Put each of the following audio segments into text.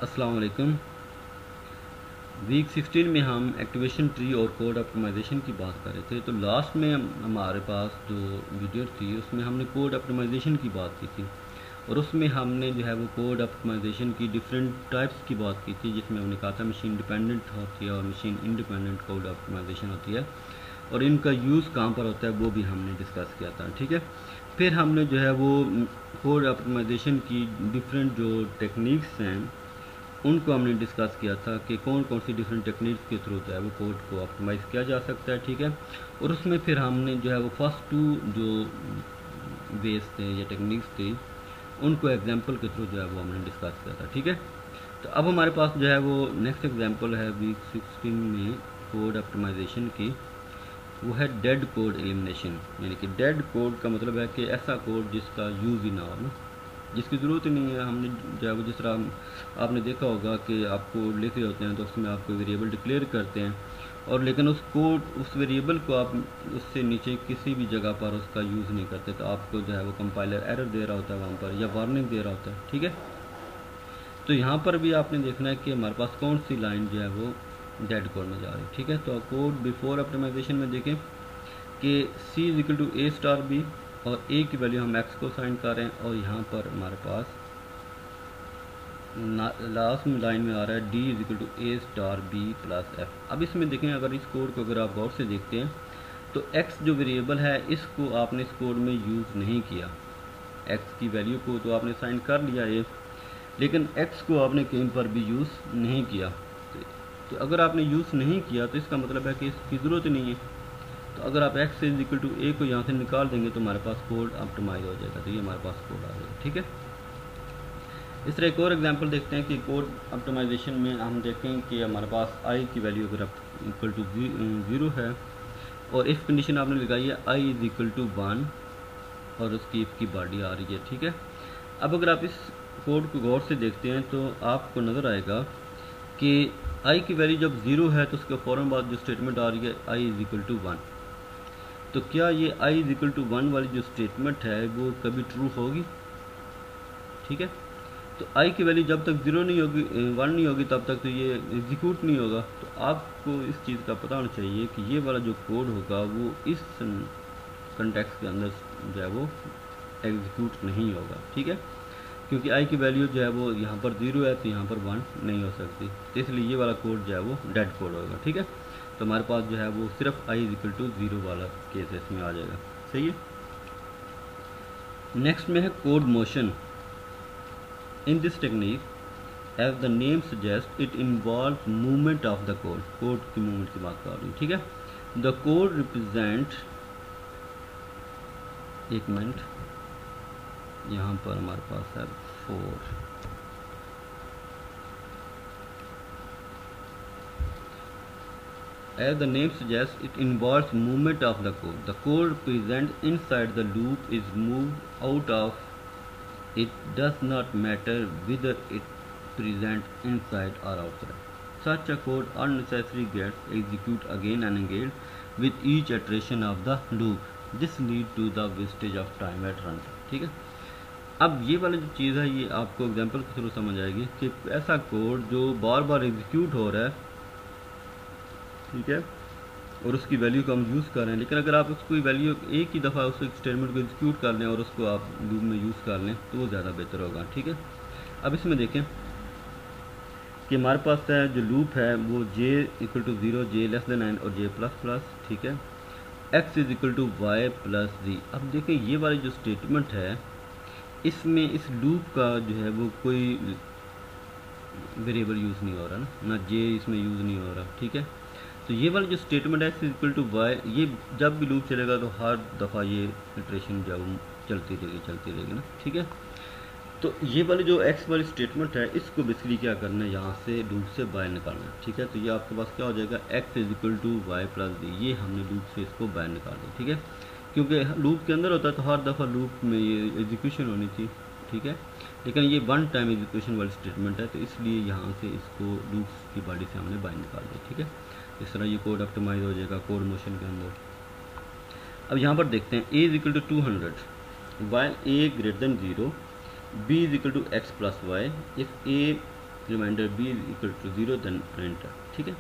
अस्सलाम वालेकुम। वीक 16 में हम एक्टिवेशन ट्री और कोड ऑप्टिमाइजेशन की बात कर रहे थे। तो लास्ट में हमारे पास जो वीडियो थी उसमें हमने कोड ऑप्टिमाइजेशन की बात की थी और उसमें हमने जो है वो कोड ऑप्टिमाइजेशन की डिफरेंट टाइप्स की बात की थी, जिसमें हमने कहा था मशीन डिपेंडेंट होती है और मशीन इंडिपेंडेंट कोड ऑप्टिमाइजेशन होती है और इनका यूज़ कहाँ पर होता है वो भी हमने डिस्कस किया था। ठीक है, फिर हमने जो है वो कोड ऑप्टिमाइजेशन की डिफरेंट जो टेक्निक्स हैं उनको हमने डिस्कस किया था कि कौन कौन सी डिफरेंट टेक्निक्स के थ्रू जो है वो कोड को ऑप्टिमाइज़ किया जा सकता है। ठीक है, और उसमें फिर हमने जो है वो फर्स्ट टू जो वेज थे या टेक्निक्स थी उनको एग्जांपल के थ्रू जो है वो हमने डिस्कस किया था। ठीक है, तो अब हमारे पास जो है वो नेक्स्ट एग्जांपल है वीक 16 में कोड ऑप्टिमाइजेशन की, वो है डेड कोड एलिमिनेशन। यानी कि डेड कोड का मतलब है कि ऐसा कोड जिसका यूज़ ही ना हो, ना जिसकी ज़रूरत ही नहीं है। हमने जो है वो जिस तरह आपने देखा होगा कि आपको लिख रहे होते हैं तो उसमें आपको वेरिएबल डिक्लेयर करते हैं और लेकिन उस कोड उस वेरिएबल को आप उससे नीचे किसी भी जगह पर उसका यूज़ नहीं करते, तो आपको जो है वो कंपाइलर एरर दे रहा होता है वहाँ पर या वार्निंग दे रहा होता है। ठीक है, तो यहाँ पर भी आपने देखना है कि हमारे पास कौन सी लाइन जो है वो डेड कोड में जा रही है। ठीक है, तो कोड बिफोर ऑप्टिमाइजेशन में देखें कि C is equal to A star B और A की वैल्यू हम X को साइन कर रहे हैं और यहाँ पर हमारे पास लास्ट में लाइन में आ रहा है D is equal to A star B plus F। अब इसमें देखें, अगर इस कोड को अगर आप गौर से देखते हैं तो X जो वेरिएबल है इसको आपने इस कोड में यूज़ नहीं किया। X की वैल्यू को तो आपने साइन कर लिया ये, लेकिन X को आपने कहीं पर भी यूज़ नहीं किया। तो अगर आपने यूज़ नहीं किया तो इसका मतलब है कि इसकी ज़रूरत नहीं है। तो अगर आप x इज इक्वल टू ए को यहाँ से निकाल देंगे तो हमारे पास कोड ऑप्टिमाइज हो जाएगा। तो ये हमारे पास कोड आ जाएगा। ठीक है, इस तरह एक और एग्जांपल देखते हैं कि कोड ऑप्टिमाइजेशन में हम देखें कि हमारे पास i की वैल्यू अगर इक्वल टू 0 है और इफ़ कंडीशन आपने लगाई है i इज इक्वल टू 1 और उसकी इफ़ की बॉडी आ रही है। ठीक है, अब अगर आप इस कोड को गौर से देखते हैं तो आपको नज़र आएगा कि i की वैल्यू जब 0 है तो उसके फ़ौरन बाद जो स्टेटमेंट आ रही है i इज इक्वल टू 1। तो क्या ये i इज इक्वल टू 1 वाली जो स्टेटमेंट है वो कभी ट्रू होगी? ठीक है, तो i की वैल्यू जब तक 0 नहीं होगी 1 नहीं होगी तब तक तो ये एग्जीक्यूट नहीं होगा। तो आपको इस चीज़ का पता होना चाहिए कि ये वाला जो कोड होगा वो इस कंटेक्स्ट के अंदर जो है वो एग्जीक्यूट नहीं होगा। ठीक है, क्योंकि i की वैल्यू जो है वो यहाँ पर 0 है तो यहाँ पर 1 नहीं हो सकती, तो इसलिए ये वाला कोड जो है वो डेड कोड होगा। ठीक है, तो हमारे पास जो है वो सिर्फ i इज इक्वल टू 0 वाला केस इसमें आ जाएगा। सही है, नेक्स्ट में है code motion. In this technique as the name suggest it involve movement of the code. Code की मूवमेंट की बात कर रही हूँ। ठीक है, द कोड रिप्रेजेंट, एक मिनट, यहाँ पर हमारे पास है 4। As the name suggests, it involves movement of the code. The code present inside the loop is moved out of. It does not matter whether it present inside or outside. Such a code unnecessarily gets executed again and again with each iteration of the loop. This leads to the wastage of time at runtime. ठीक है, अब ये वाली जो चीज़ है ये आपको example के थ्रू समझ आएगी कि ऐसा कोड जो बार बार एग्जीक्यूट हो रहा है, ठीक है, और उसकी वैल्यू को हम यूज़ कर रहे हैं, लेकिन अगर आप उसको वैल्यू एक ही दफ़ा उस स्टेटमेंट को एग्जीक्यूट कर लें और उसको आप लूप में यूज़ कर लें तो वो ज़्यादा बेहतर होगा। ठीक है, अब इसमें देखें कि हमारे पास है जो लूप है वो j equal to 0, j less than n और j प्लस प्लस। ठीक है, x is equal to Y plus z। अब देखें ये वाली जो स्टेटमेंट है इसमें इस लूप का जो है वो कोई वेरिएबल यूज़ नहीं हो रहा ना j इसमें यूज़ नहीं हो रहा। ठीक है, तो ये वाला जो स्टेटमेंट है x इक्वल टू वाई, ये जब भी लूप चलेगा तो हर दफ़ा ये इटरेशन जो चलती रहेगी ना। ठीक है, तो ये वाली जो x वाली स्टेटमेंट है इसको बेसिकली क्या करना है, यहाँ से लूप से बाहर निकालना है। ठीक है, तो ये आपके पास क्या हो जाएगा, x is equal to Y plus D. ये हमने लूप से इसको बाहर निकाल दिया। ठीक है, क्योंकि लूप के अंदर होता है तो हर दफ़ा लूप में ये एग्जीक्यूशन होनी थी। ठीक है, लेकिन ये वन टाइम एग्जीक्यूशन वाली स्टेटमेंट है तो इसलिए यहाँ से इसको लूप की बॉडी से हमने बाहर निकाल दिया। ठीक है, इस तरह ये कोड ऑप्टिमाइज हो जाएगा कोड मोशन के अंदर। अब यहाँ पर देखते हैं a is equal to 200 while a greater than 0, b is equal to X plus Y. If a remainder b equal to 0 then enter. ठीक है,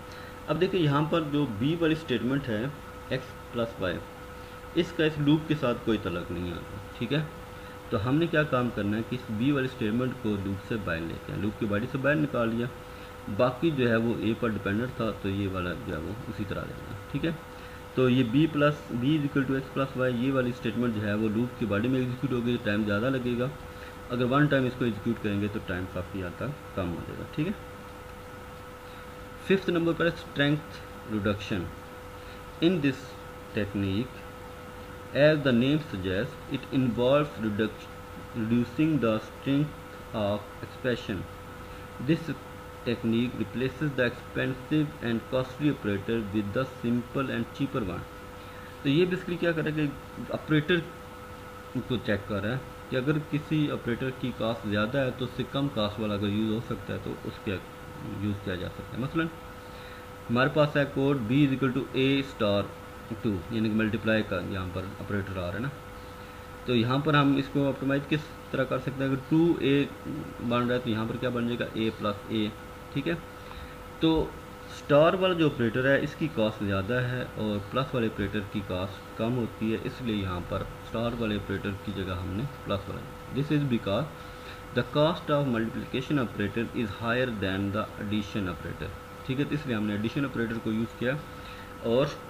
अब देखिए यहाँ पर जो b वाली स्टेटमेंट है x प्लस वाई, इसका इस लूप के साथ कोई तलक नहीं आता। ठीक है, तो हमने क्या काम करना है कि इस b वाली स्टेटमेंट को लूप से बाहर लेके आए, लूप की बॉडी से बाहर निकाल लिया, बाकी जो है वो a पर डिपेंडेंट था, तो ये वाला जो है वो उसी तरह लेना। ठीक है, तो ये b is equal to X plus Y, ये वाली स्टेटमेंट जो है वो लूप की बॉडी में एग्जीक्यूट होगी, टाइम ज़्यादा लगेगा। अगर वन टाइम इसको एग्जीक्यूट करेंगे तो टाइम काफ़ी ज़्यादा कम हो जाएगा। ठीक है, फिफ्थ नंबर पर strength reduction. In this technique, as the name suggests, it involves reducing the strength of expression. This technique replaces the expensive and costly operator with the simple and cheaper one. तो ये basically क्या कर रहा है कि operator को check कर रहा है कि अगर किसी ऑपरेटर की कास्ट ज़्यादा है तो उससे कम कास्ट वाला अगर यूज़ हो सकता है तो उसके यूज़ किया जा सकता है। मसलन हमारे पास है code b is equal to a star 2, यानी कि मल्टीप्लाई का यहाँ पर ऑपरेटर आ रहा है ना, तो यहाँ पर हम इसको ऑप्टिमाइज किस तरह कर सकते हैं। अगर 2a बन रहा है तो यहाँ पर क्या बन जाएगा a प्लस a। ठीक है, तो स्टार वाला जो ऑपरेटर है इसकी कास्ट ज़्यादा है और प्लस वाले ऑपरेटर की कास्ट कम होती है, इसलिए यहाँ पर स्टार वाले ऑपरेटर की जगह हमने प्लस वाला। This is because the cost of multiplication operator is higher than the addition operator. ठीक है, तो इसलिए हमने एडिशन ऑपरेटर को यूज़ किया और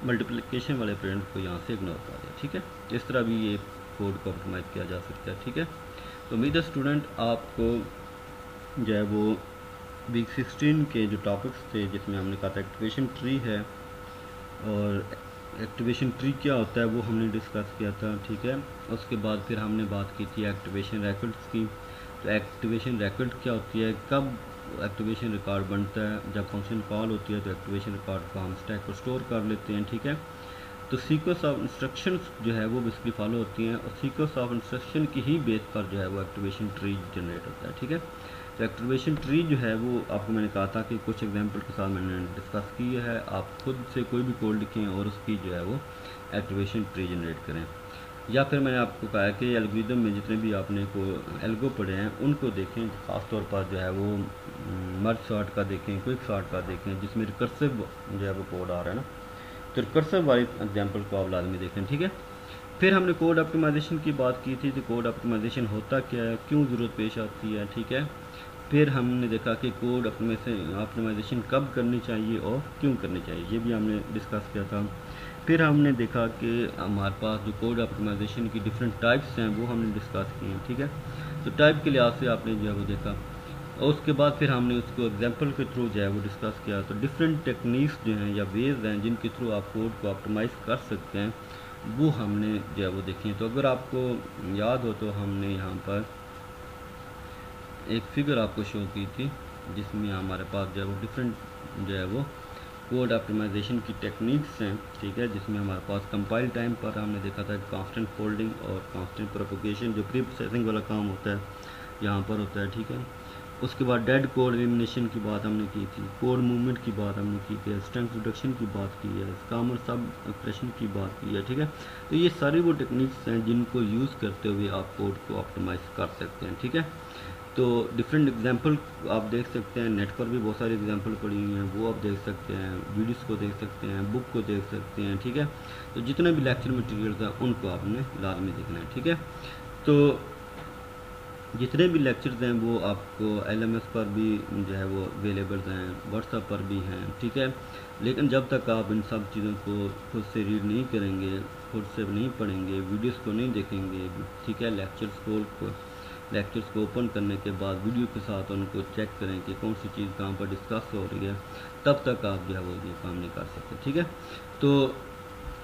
मल्टीप्लिकेशन वाले ऑपरेटर को यहाँ से इग्नोर कर दिया। ठीक है, इस तरह भी ये कोड को ऑप्टिमाइज किया जा सकता है। ठीक है, तो उम्मीद है स्टूडेंट आपको जो है वो वीक 16 के जो टॉपिक्स थे जिसमें हमने कहा था एक्टिवेशन ट्री है और एक्टिवेशन ट्री क्या होता है वो हमने डिस्कस किया था। ठीक है, उसके बाद फिर हमने बात की थी एक्टिवेशन रिकॉर्ड्स की। तो एक्टिवेशन रिकॉर्ड क्या होती है, कब एक्टिवेशन रिकॉर्ड बनता है, जब फंक्शन कॉल होती है तो एक्टिवेशन रिकॉर्ड को हम स्टैक पर स्टोर कर लेते हैं। ठीक है, तो सीक्वेंस ऑफ इंस्ट्रक्शंस जो है वो बेसिकली फॉलो होती हैं और सीक्वेंस ऑफ इंस्ट्रक्शन की ही बेस पर जो है वो एक्टिवेशन ट्री जनरेट होता है। ठीक है, तो एक्टिवेशन ट्री जो है वो आपको मैंने कहा था कि कुछ एग्जांपल के साथ मैंने डिस्कस की है, आप खुद से कोई भी कोड लिखें और उसकी जो है वो एक्टिवेशन ट्री जनरेट करें, या फिर मैंने आपको कहा है कि एल्गोरिथम में जितने भी आपने को एल्गो पढ़े हैं उनको देखें, ख़ास तौर पर जो है वो मर्ज सॉर्ट का देखें, क्विक सॉर्ट का देखें, जिसमें रिकर्सिव जो है वो कोड आ रहा है ना, तो रिकर्सिव वाली एग्जांपल को आप लाजमी देखें। ठीक है, फिर हमने कोड ऑप्टिमाइजेशन की बात की थी कि कोड ऑप्टिमाइजेशन होता क्या है, क्यों ज़रूरत पेश आती है। ठीक है, फिर हमने देखा कि कोड ऑप्टिमाइजेशन कब करनी चाहिए और क्यों करनी चाहिए, ये भी हमने डिस्कस किया था। फिर हमने देखा कि हमारे पास जो कोड ऑप्टिमाइजेशन की डिफरेंट टाइप्स हैं वो हमने डिस्कस किए हैं। ठीक है, तो टाइप के लिहाज से आपने जो है वो देखा और उसके बाद फिर हमने उसको एग्जांपल के थ्रू जो है वो डिस्कस किया। तो डिफरेंट टेक्निक्स जो हैं या वेज हैं जिनके थ्रू आप कोड को ऑप्टिमाइज़ कर सकते हैं वो हमने जो है वो देखी। तो अगर आपको याद हो तो हमने यहाँ पर एक फिगर आपको शो की थी जिसमें हमारे पास जो है वो डिफरेंट जो है वो कोड ऑप्टिमाइजेशन की टेक्निक्स हैं। ठीक है, जिसमें हमारे पास कंपाइल टाइम पर हमने देखा था कांस्टेंट फोल्डिंग और कांस्टेंट प्रोपगेशन जो प्री प्रोसेसिंग वाला काम होता है यहाँ पर होता है। ठीक है, उसके बाद डेड कोड एलिमिनेशन की बात हमने की थी, कोड मूवमेंट की बात हमने की थी, स्ट्रेंथ रिडक्शन की बात की है, कॉमन सब एक्सप्रेशन की बात की है। ठीक है, तो ये सारी वो टेक्निक्स हैं जिनको यूज़ करते हुए आप कोड को ऑप्टिमाइज़ कर सकते हैं। ठीक है, तो डिफरेंट एग्जांपल आप देख सकते हैं, नेट पर भी बहुत सारी एग्जांपल पड़ी हुई हैं, वो आप देख सकते हैं, वीडियोस को देख सकते हैं, बुक को देख सकते हैं। ठीक है, तो जितने भी लेक्चर मटेरियल्स हैं उनको आपने लाजमी देखना है। ठीक है, तो जितने भी लेक्चर्स हैं वो आपको LMS पर भी जो है वो अवेलेबल हैं, व्हाट्सएप पर भी हैं। ठीक है, लेकिन जब तक आप इन सब चीज़ों को खुद से रीड नहीं करेंगे, खुद से नहीं पढ़ेंगे, वीडियोस को नहीं देखेंगे, ठीक है, लेक्चर्स को ओपन करने के बाद वीडियो के साथ उनको चेक करें कि कौन सी चीज़ कहाँ पर डिस्कस हो रही है, तब तक आप जो है वो ये काम नहीं कर सकते। ठीक है, तो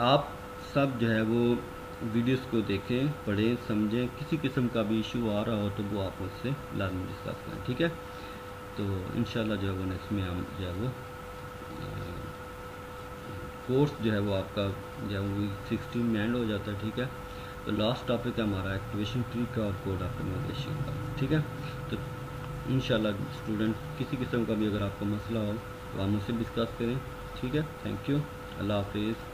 आप सब जो है वो वीडियोस को देखें, पढ़ें, समझें, किसी किस्म का भी इशू आ रहा हो तो वो आप मुझसे लाजमी डिस्कस करें। ठीक है, तो इंशाल्लाह जो है वो नेक्स्ट में हम जो है वो कोर्स जो है वो आपका जो है वो 16 में एंड हो जाता है। ठीक है, तो लास्ट टॉपिक है हमारा एक्टिवेशन ट्री का और कोड ऑप्टिमाइजेशन का। ठीक है, तो इंशाल्लाह स्टूडेंट किसी किस्म का भी अगर आपको मसला हो तो आप मुझसे डिस्कस करें। ठीक है, थैंक यू, अल्लाह हाफिज़।